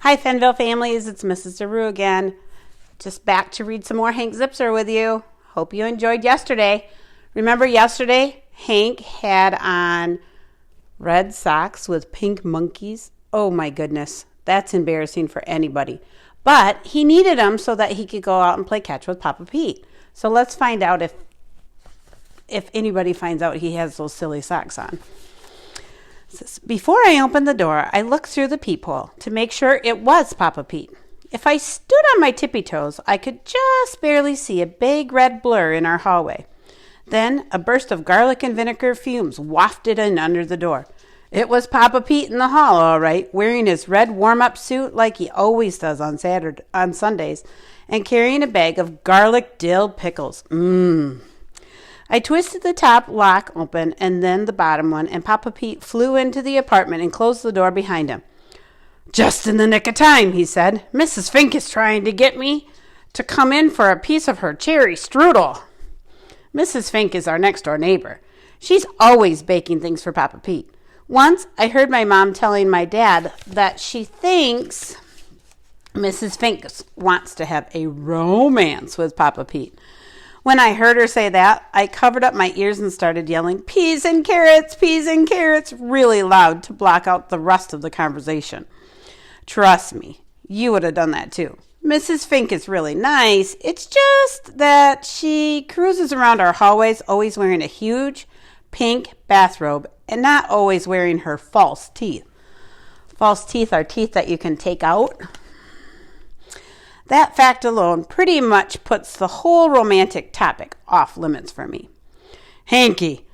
Hi, Fenville families. It's Mrs. Daru again. Just back to read some more Hank Zipzer with you. Hope you enjoyed yesterday. Remember yesterday, Hank had on red socks with pink monkeys. Oh my goodness, that's embarrassing for anybody. But he needed them so that he could go out and play catch with Papa Pete. So let's find out if anybody finds out he has those silly socks on. Before I opened the door, I looked through the peephole to make sure it was Papa Pete. If I stood on my tippy toes, I could just barely see a big red blur in our hallway. Then a burst of garlic and vinegar fumes wafted in under the door. It was Papa Pete in the hall, all right, wearing his red warm-up suit like he always does on Sundays, and carrying a bag of garlic dill pickles. I twisted the top lock open and then the bottom one, and Papa Pete flew into the apartment and closed the door behind him. "Just in the nick of time," he said. "Mrs. Fink is trying to get me to come in for a piece of her cherry strudel." Mrs. Fink is our next-door neighbor. She's always baking things for Papa Pete. Once, I heard my mom telling my dad that she thinks Mrs. Fink wants to have a romance with Papa Pete. When I heard her say that, I covered up my ears and started yelling, peas and carrots, really loud to block out the rest of the conversation. Trust me, you would have done that too. Mrs. Fink is really nice. It's just that she cruises around our hallways always wearing a huge pink bathrobe and not always wearing her false teeth. False teeth are teeth that you can take out. That fact alone pretty much puts the whole romantic topic off limits for me. "Hanky,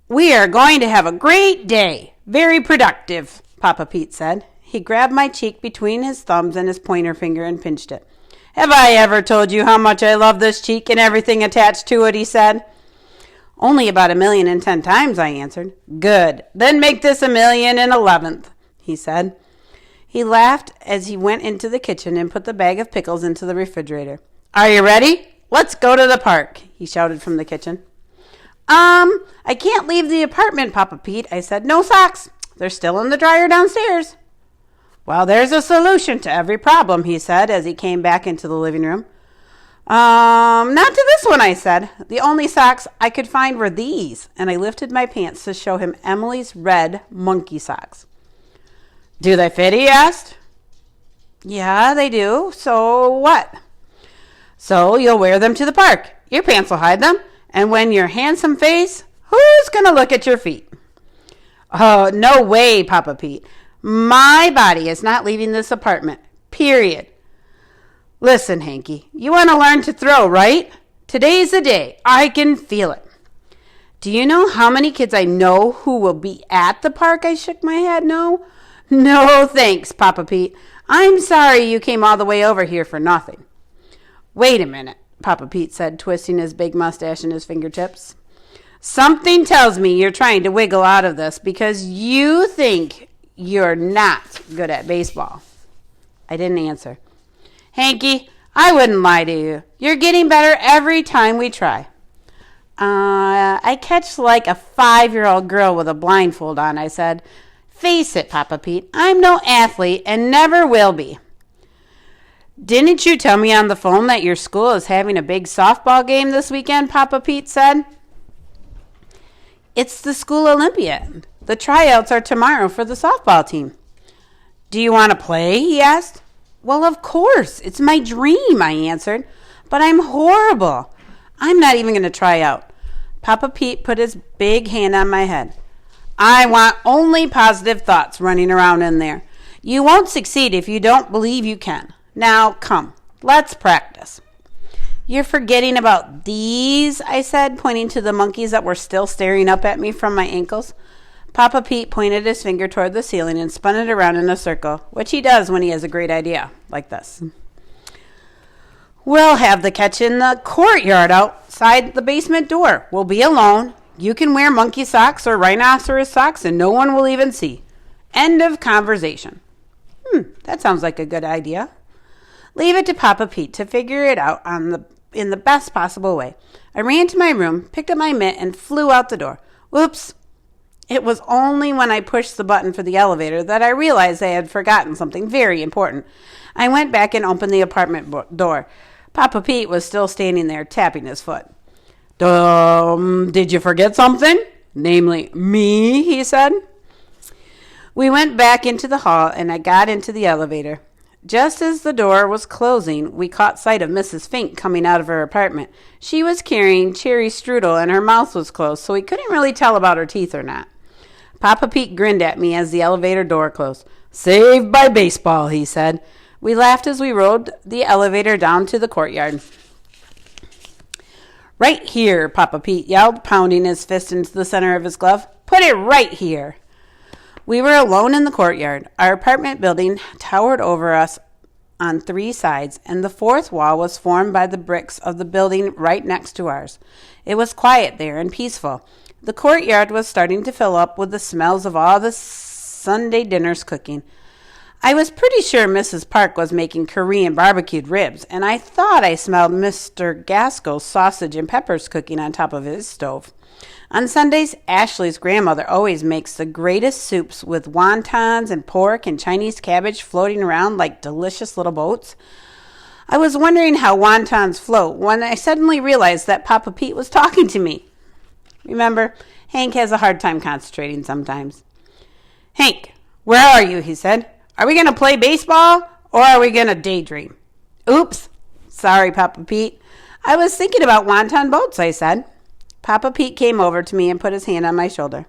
we are going to have a great day. Very productive," Papa Pete said. He grabbed my cheek between his thumbs and his pointer finger and pinched it. "Have I ever told you how much I love this cheek and everything attached to it?" he said. "Only about 1,010,000 times," I answered. "Good. Then make this 1,011th," he said. He laughed as he went into the kitchen and put the bag of pickles into the refrigerator. "Are you ready? Let's go to the park," he shouted from the kitchen. I can't leave the apartment, Papa Pete," I said. "No socks. They're still in the dryer downstairs." "Well, there's a solution to every problem," he said as he came back into the living room. Not to this one," I said. "The only socks I could find were these," and I lifted my pants to show him Emily's red monkey socks. "Do they fit?" he asked. "Yeah, they do. So what?" "So you'll wear them to the park. Your pants will hide them. And when your handsome face, who's going to look at your feet?" "Oh, no way, Papa Pete. My body is not leaving this apartment. Period." "Listen, Hanky, you want to learn to throw, right? Today's the day. I can feel it." "Do you know how many kids I know who will be at the park?" I shook my head. No, thanks, Papa Pete. "I'm sorry you came all the way over here for nothing." "Wait a minute," Papa Pete said, twisting his big mustache in his fingertips. "Something tells me you're trying to wiggle out of this because you think you're not good at baseball." I didn't answer. "Hanky, I wouldn't lie to you. You're getting better every time we try." I catch like a 5-year-old girl with a blindfold on," I said. "Face it, Papa Pete, I'm no athlete and never will be." "Didn't you tell me on the phone that your school is having a big softball game this weekend?" Papa Pete said. "It's the school Olympiad. The tryouts are tomorrow for the softball team." "Do you want to play?" he asked. "Well, of course. It's my dream," I answered. "But I'm horrible. I'm not even going to try out." Papa Pete put his big hand on my head. "I want only positive thoughts running around in there. You won't succeed if you don't believe you can. Now, come, let's practice." "You're forgetting about these," I said, pointing to the monkeys that were still staring up at me from my ankles. Papa Pete pointed his finger toward the ceiling and spun it around in a circle, which he does when he has a great idea, like this. "We'll have the catch in the courtyard outside the basement door. We'll be alone. You can wear monkey socks or rhinoceros socks and no one will even see. End of conversation." That sounds like a good idea. Leave it to Papa Pete to figure it out in the best possible way. I ran to my room, picked up my mitt, and flew out the door. Whoops. It was only when I pushed the button for the elevator that I realized I had forgotten something very important. I went back and opened the apartment door. Papa Pete was still standing there, tapping his foot. Did you forget something? Namely, me, he said. We went back into the hall, and I got into the elevator. Just as the door was closing, we caught sight of Mrs. Fink coming out of her apartment. She was carrying cherry strudel, and her mouth was closed, so we couldn't really tell about her teeth or not. Papa Pete grinned at me as the elevator door closed. Saved by baseball, he said. We laughed as we rode the elevator down to the courtyard. Right here, Papa Pete yelled, pounding his fist into the center of his glove. Put it right here. We were alone in the courtyard. Our apartment building towered over us on 3 sides, and the 4th wall was formed by the bricks of the building right next to ours. It was quiet there and peaceful. The courtyard was starting to fill up with the smells of all the Sunday dinners cooking. I was pretty sure Mrs. Park was making Korean barbecued ribs, and I thought I smelled Mr. Gaskell's sausage and peppers cooking on top of his stove. On Sundays, Ashley's grandmother always makes the greatest soups with wontons and pork and Chinese cabbage floating around like delicious little boats. I was wondering how wontons float when I suddenly realized that Papa Pete was talking to me. Remember, Hank has a hard time concentrating sometimes. Hank, where are you? He said. Are we going to play baseball or are we going to daydream? Oops. Sorry, Papa Pete. I was thinking about wonton boats, I said. Papa Pete came over to me and put his hand on my shoulder.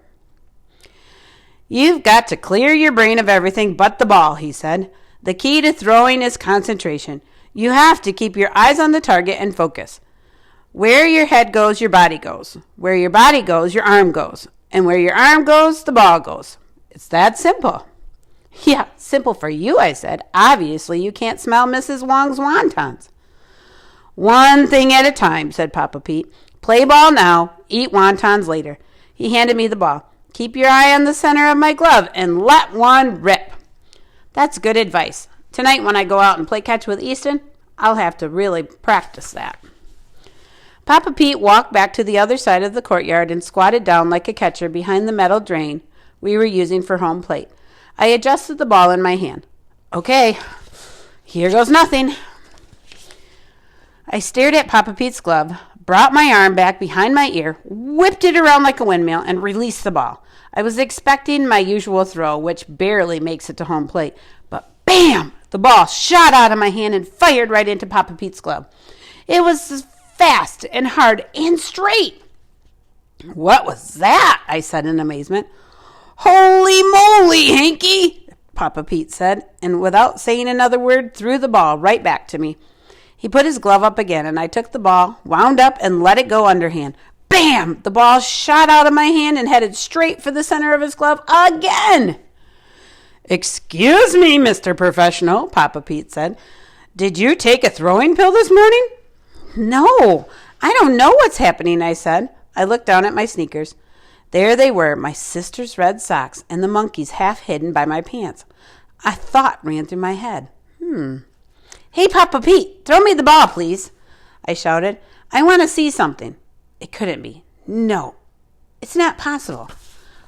You've got to clear your brain of everything but the ball, he said. The key to throwing is concentration. You have to keep your eyes on the target and focus. Where your head goes, your body goes. Where your body goes, your arm goes. And where your arm goes, the ball goes. It's that simple. Yeah, simple for you, I said. Obviously, you can't smell Mrs. Wong's wontons. One thing at a time, said Papa Pete. Play ball now, eat wontons later. He handed me the ball. Keep your eye on the center of my glove and let one rip. That's good advice. Tonight when I go out and play catch with Easton, I'll have to really practice that. Papa Pete walked back to the other side of the courtyard and squatted down like a catcher behind the metal drain we were using for home plate. I adjusted the ball in my hand. Okay, here goes nothing. I stared at Papa Pete's glove, brought my arm back behind my ear, whipped it around like a windmill, and released the ball. I was expecting my usual throw, which barely makes it to home plate, but bam! The ball shot out of my hand and fired right into Papa Pete's glove. It was fast and hard and straight. What was that? I said in amazement. Holy moly, Hanky, Papa Pete said, and without saying another word, threw the ball right back to me. He put his glove up again, and I took the ball, wound up, and let it go underhand. Bam! The ball shot out of my hand and headed straight for the center of his glove again. Excuse me, Mr. Professional, Papa Pete said. Did you take a throwing pill this morning? No, I don't know what's happening, I said. I looked down at my sneakers. There they were, my sister's red socks, and the monkeys half hidden by my pants. A thought ran through my head. Hey, Papa Pete, throw me the ball, please, I shouted. I want to see something. It couldn't be. No, it's not possible.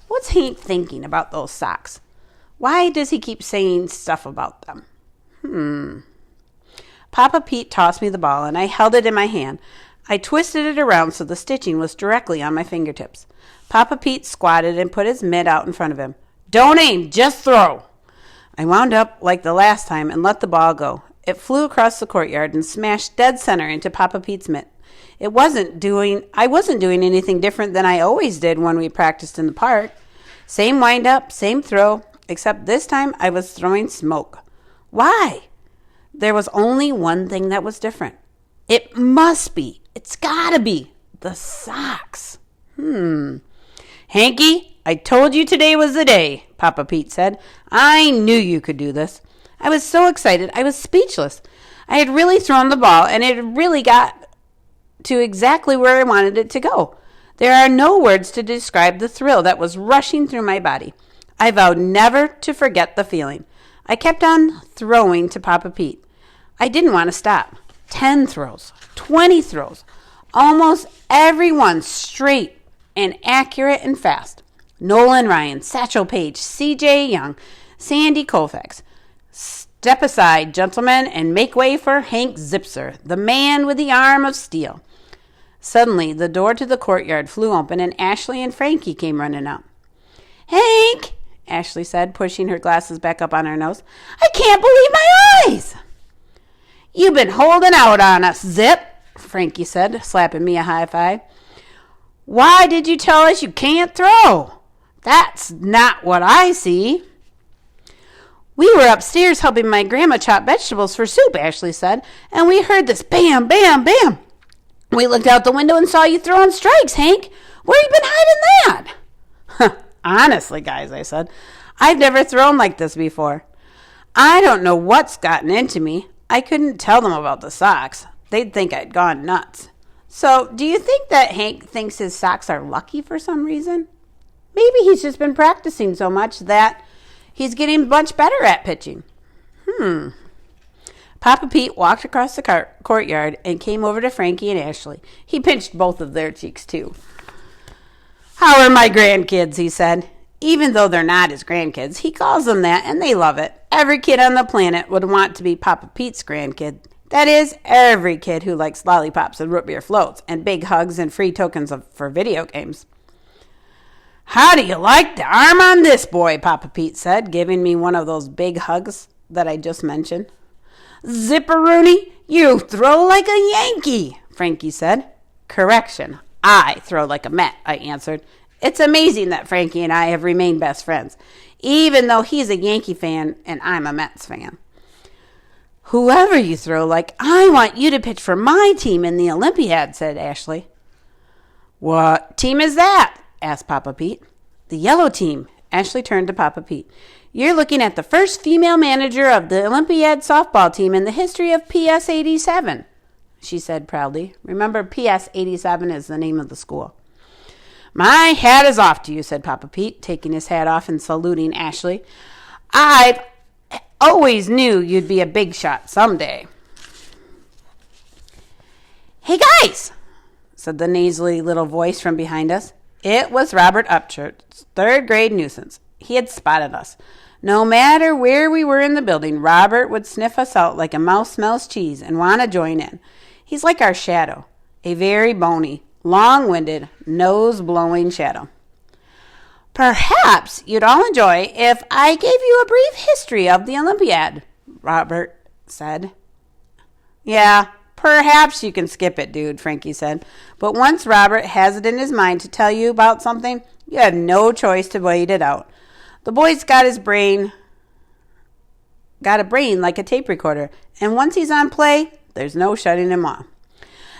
What's Hank thinking about those socks? Why does he keep saying stuff about them? Papa Pete tossed me the ball, and I held it in my hand. I twisted it around so the stitching was directly on my fingertips. Papa Pete squatted and put his mitt out in front of him. Don't aim, just throw. I wound up like the last time and let the ball go. It flew across the courtyard and smashed dead center into Papa Pete's mitt. I wasn't doing anything different than I always did when we practiced in the park. Same wind up, same throw, except this time I was throwing smoke. Why? There was only one thing that was different. It's gotta be the socks. Hanky, I told you today was the day, Papa Pete said. I knew you could do this. I was so excited, I was speechless. I had really thrown the ball, and it had really got to exactly where I wanted it to go. There are no words to describe the thrill that was rushing through my body. I vowed never to forget the feeling. I kept on throwing to Papa Pete. I didn't want to stop. 10 throws, 20 throws, almost every one straight and accurate and fast. Nolan Ryan, Satchel Paige, C.J. Young, Sandy Koufax. Step aside, gentlemen, and make way for Hank Zipzer, the man with the arm of steel. Suddenly, the door to the courtyard flew open, and Ashley and Frankie came running out. Hank, Ashley said, pushing her glasses back up on her nose. I can't believe my eyes. You've been holding out on us, Zip, Frankie said, slapping me a high five. Why did you tell us you can't throw? That's not what I see. We were upstairs helping my grandma chop vegetables for soup, Ashley said, and we heard this bam, bam, bam. We looked out the window and saw you throwing strikes, Hank. Where you been hiding that? Honestly, guys, I said, I've never thrown like this before. I don't know what's gotten into me. I couldn't tell them about the socks. They'd think I'd gone nuts. So, do you think that Hank thinks his socks are lucky for some reason? Maybe he's just been practicing so much that he's getting much better at pitching. Papa Pete walked across the courtyard and came over to Frankie and Ashley. He pinched both of their cheeks, too. How are my grandkids, he said. Even though they're not his grandkids, he calls them that, and they love it. Every kid on the planet would want to be Papa Pete's grandkid. That is, every kid who likes lollipops and root beer floats and big hugs and free tokens for video games. How do you like the arm on this boy, Papa Pete said, giving me one of those big hugs that I just mentioned. Zipperoonie, you throw like a Yankee, Frankie said. Correction, I throw like a Met, I answered. It's amazing that Frankie and I have remained best friends, even though he's a Yankee fan and I'm a Mets fan. Whoever you throw like, I want you to pitch for my team in the Olympiad, said Ashley. What team is that? Asked Papa Pete. The yellow team. Ashley turned to Papa Pete. You're looking at the first female manager of the Olympiad softball team in the history of PS 87, she said proudly. Remember, PS 87 is the name of the school. My hat is off to you, said Papa Pete, taking his hat off and saluting Ashley. I always knew you'd be a big shot someday. Hey, guys, said the nasally little voice from behind us. It was Robert Upchurch's third-grade nuisance. He had spotted us. No matter where we were in the building, Robert would sniff us out like a mouse smells cheese and want to join in. He's like our shadow, a very bony, long-winded, nose-blowing shadow. Perhaps you'd all enjoy if I gave you a brief history of the Olympiad, Robert said. Yeah, perhaps you can skip it, dude, Frankie said. But once Robert has it in his mind to tell you about something, you have no choice to wait it out. The boy's got a brain like a tape recorder, and once he's on play, there's no shutting him off.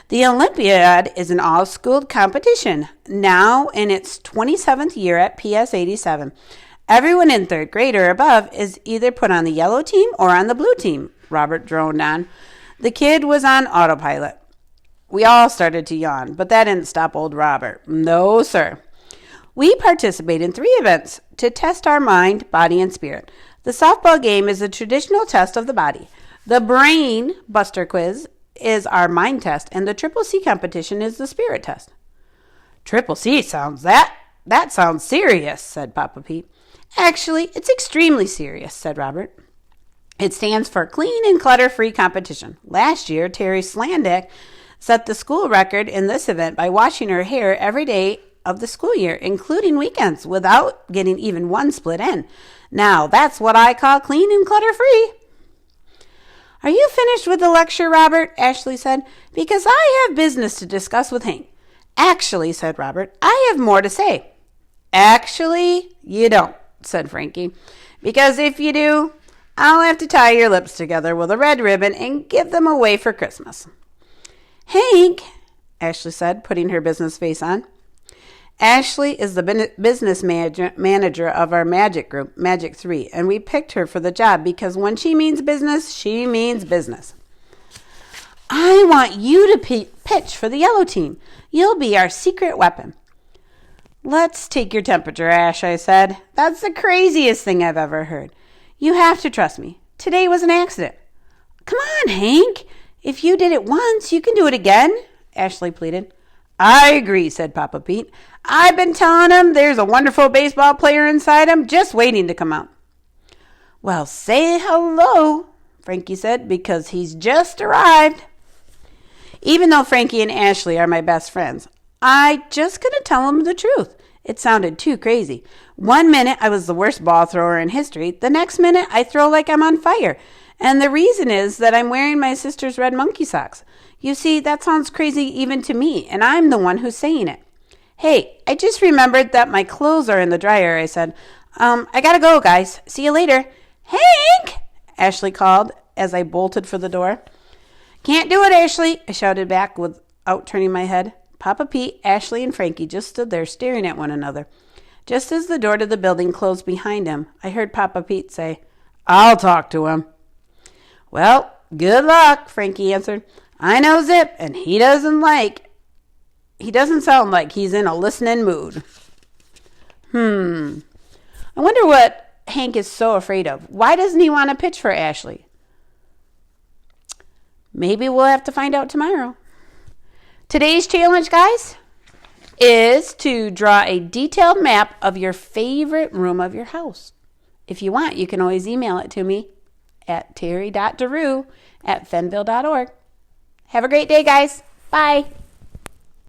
The Olympiad is an all-school competition, now in its 27th year at PS 87. Everyone in third grade or above is either put on the yellow team or on the blue team, Robert droned on. The kid was on autopilot. We all started to yawn, but that didn't stop old Robert. No, sir. We participate in 3 events to test our mind, body, and spirit. The softball game is a traditional test of the body. The brain buster quiz is our mind test, and the Triple C competition is the spirit test. Triple C sounds that sounds serious, said Papa Pete. Actually, it's extremely serious, said Robert. It stands for Clean and Clutter-Free Competition. Last year, Terry Slandak set the school record in this event by washing her hair every day of the school year, including weekends, without getting even one split end. Now, that's what I call clean and clutter-free. Are you finished with the lecture, Robert? Ashley said. Because I have business to discuss with Hank. Actually, said Robert, I have more to say. Actually, you don't, said Frankie. Because if you do, I'll have to tie your lips together with a red ribbon and give them away for Christmas. Hank, Ashley said, putting her business face on. Ashley is the business manager of our magic group, Magic 3, and we picked her for the job because when she means business, she means business. I want you to pitch for the yellow team. You'll be our secret weapon. Let's take your temperature, Ash, I said. That's the craziest thing I've ever heard. You have to trust me. Today was an accident. Come on, Hank. If you did it once, you can do it again, Ashley pleaded. I agree, said Papa Pete. I've been telling him there's a wonderful baseball player inside him just waiting to come out. Well, say hello, Frankie said, because he's just arrived. Even though Frankie and Ashley are my best friends, I just couldn't tell them the truth. It sounded too crazy. 1 minute I was the worst ball thrower in history. The next minute I throw like I'm on fire. And the reason is that I'm wearing my sister's red monkey socks. You see, that sounds crazy even to me, and I'm the one who's saying it. Hey, I just remembered that my clothes are in the dryer, I said. I gotta go, guys. See you later. Hank! Ashley called as I bolted for the door. Can't do it, Ashley, I shouted back without turning my head. Papa Pete, Ashley, and Frankie just stood there staring at one another. Just as the door to the building closed behind him, I heard Papa Pete say, I'll talk to him. Well, good luck, Frankie answered. I know Zip, and he doesn't sound like he's in a listening mood. I wonder what Hank is so afraid of. Why doesn't he want to pitch for Ashley? Maybe we'll have to find out tomorrow. Today's challenge, guys, is to draw a detailed map of your favorite room of your house. If you want, you can always email it to me at terry.daru@fenville.org. Have a great day, guys. Bye.